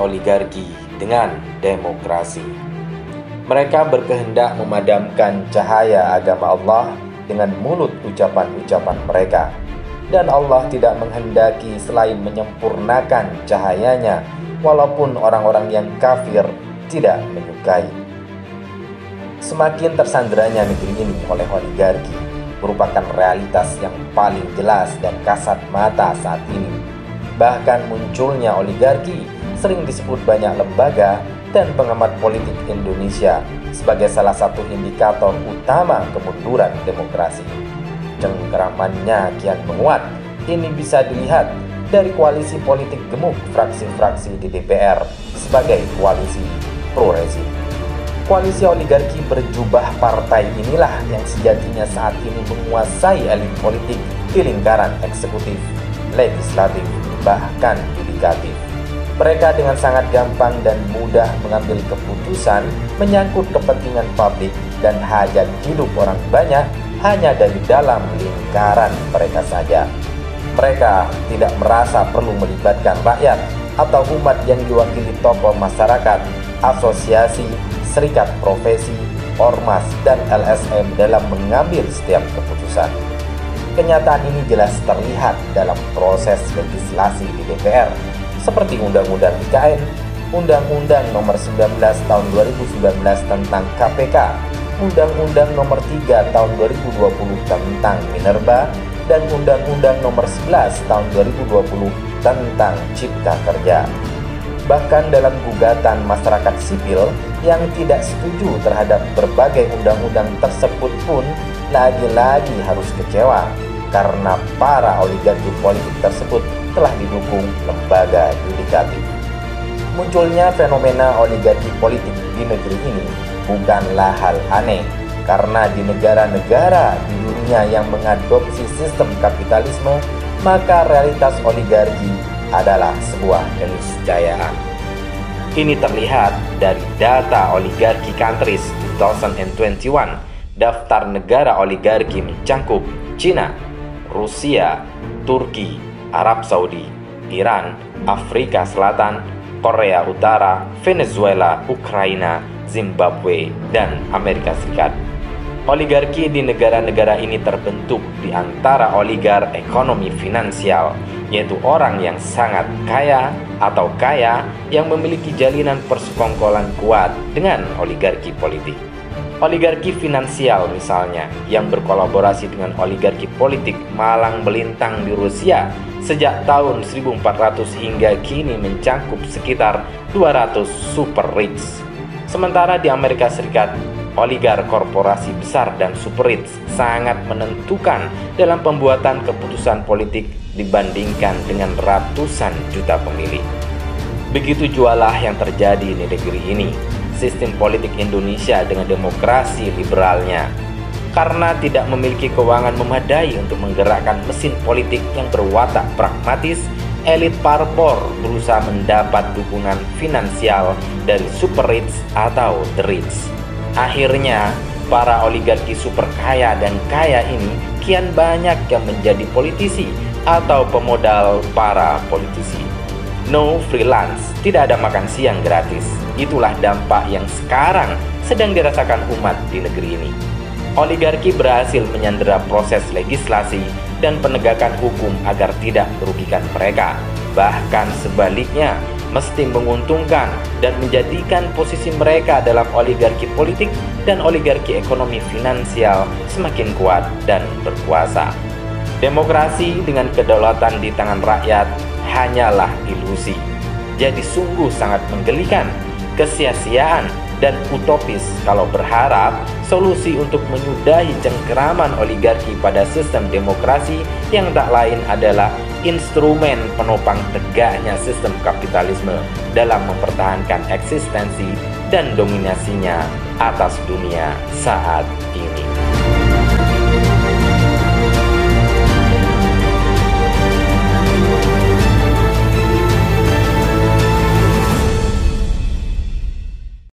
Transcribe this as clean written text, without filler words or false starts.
oligarki dengan demokrasi. Mereka berkehendak memadamkan cahaya agama Allah dengan mulut ucapan-ucapan mereka, dan Allah tidak menghendaki selain menyempurnakan cahayanya, walaupun orang-orang yang kafir tidak menyukai. Semakin tersandranya negeri ini oleh oligarki merupakan realitas yang paling jelas dan kasat mata saat ini. Bahkan munculnya oligarki sering disebut banyak lembaga dan pengamat politik Indonesia sebagai salah satu indikator utama kemunduran demokrasi. Cengkeramannya kian menguat. Ini bisa dilihat dari koalisi politik gemuk fraksi-fraksi di DPR sebagai koalisi pro-rezim. Koalisi oligarki berjubah partai inilah yang sejatinya saat ini menguasai elit politik di lingkaran eksekutif, legislatif, bahkan yudikatif. Mereka dengan sangat gampang dan mudah mengambil keputusan menyangkut kepentingan publik dan hajat hidup orang banyak hanya dari dalam lingkaran mereka saja. Mereka tidak merasa perlu melibatkan rakyat atau umat yang diwakili tokoh masyarakat, asosiasi, serikat profesi, ormas, dan LSM dalam mengambil setiap keputusan. Kenyataan ini jelas terlihat dalam proses legislasi di DPR, seperti Undang-Undang IKN, Undang-Undang Nomor 19 Tahun 2019 tentang KPK, Undang-Undang Nomor 3 Tahun 2020 tentang Minerba, dan Undang-Undang Nomor 11 Tahun 2020 tentang Cipta Kerja. Bahkan dalam gugatan masyarakat sipil yang tidak setuju terhadap berbagai undang-undang tersebut pun lagi-lagi harus kecewa karena para oligarki politik tersebut telah didukung lembaga yudikatif. Munculnya fenomena oligarki politik di negeri ini bukanlah hal aneh, karena di negara-negara di dunia yang mengadopsi sistem kapitalisme, maka realitas oligarki adalah sebuah keniscayaan. Ini terlihat dari data Oligarchy Countries 2021. Daftar negara oligarki mencangkup Cina, Rusia, Turki, Arab Saudi, Iran, Afrika Selatan, Korea Utara, Venezuela, Ukraina, Zimbabwe, dan Amerika Serikat. Oligarki di negara-negara ini terbentuk di antara oligar ekonomi finansial, yaitu orang yang sangat kaya atau kaya yang memiliki jalinan persekongkolan kuat dengan oligarki politik. Oligarki finansial misalnya, yang berkolaborasi dengan oligarki politik malang melintang di Rusia sejak tahun 1400 hingga kini mencangkup sekitar 200 super rich. Sementara di Amerika Serikat, oligar korporasi besar dan super rich sangat menentukan dalam pembuatan keputusan politik dibandingkan dengan ratusan juta pemilih. Begitu jualah yang terjadi di negeri ini, sistem politik Indonesia dengan demokrasi liberalnya. Karena tidak memiliki keuangan memadai untuk menggerakkan mesin politik yang berwatak pragmatis, elit parpor berusaha mendapat dukungan finansial dari super rich atau the rich. Akhirnya, para oligarki super kaya dan kaya ini kian banyak yang menjadi politisi atau pemodal para politisi. No freelance, tidak ada makan siang gratis. Itulah dampak yang sekarang sedang dirasakan umat di negeri ini. Oligarki berhasil menyandera proses legislasi dan penegakan hukum agar tidak merugikan mereka. Bahkan sebaliknya, mesti menguntungkan dan menjadikan posisi mereka dalam oligarki politik dan oligarki ekonomi finansial semakin kuat dan berkuasa. Demokrasi dengan kedaulatan di tangan rakyat hanyalah ilusi. Jadi sungguh sangat menggelikan, kesia-siaan, dan utopis kalau berharap solusi untuk menyudahi cengkeraman oligarki pada sistem demokrasi yang tak lain adalah instrumen penopang tegaknya sistem kapitalisme dalam mempertahankan eksistensi dan dominasinya atas dunia saat ini.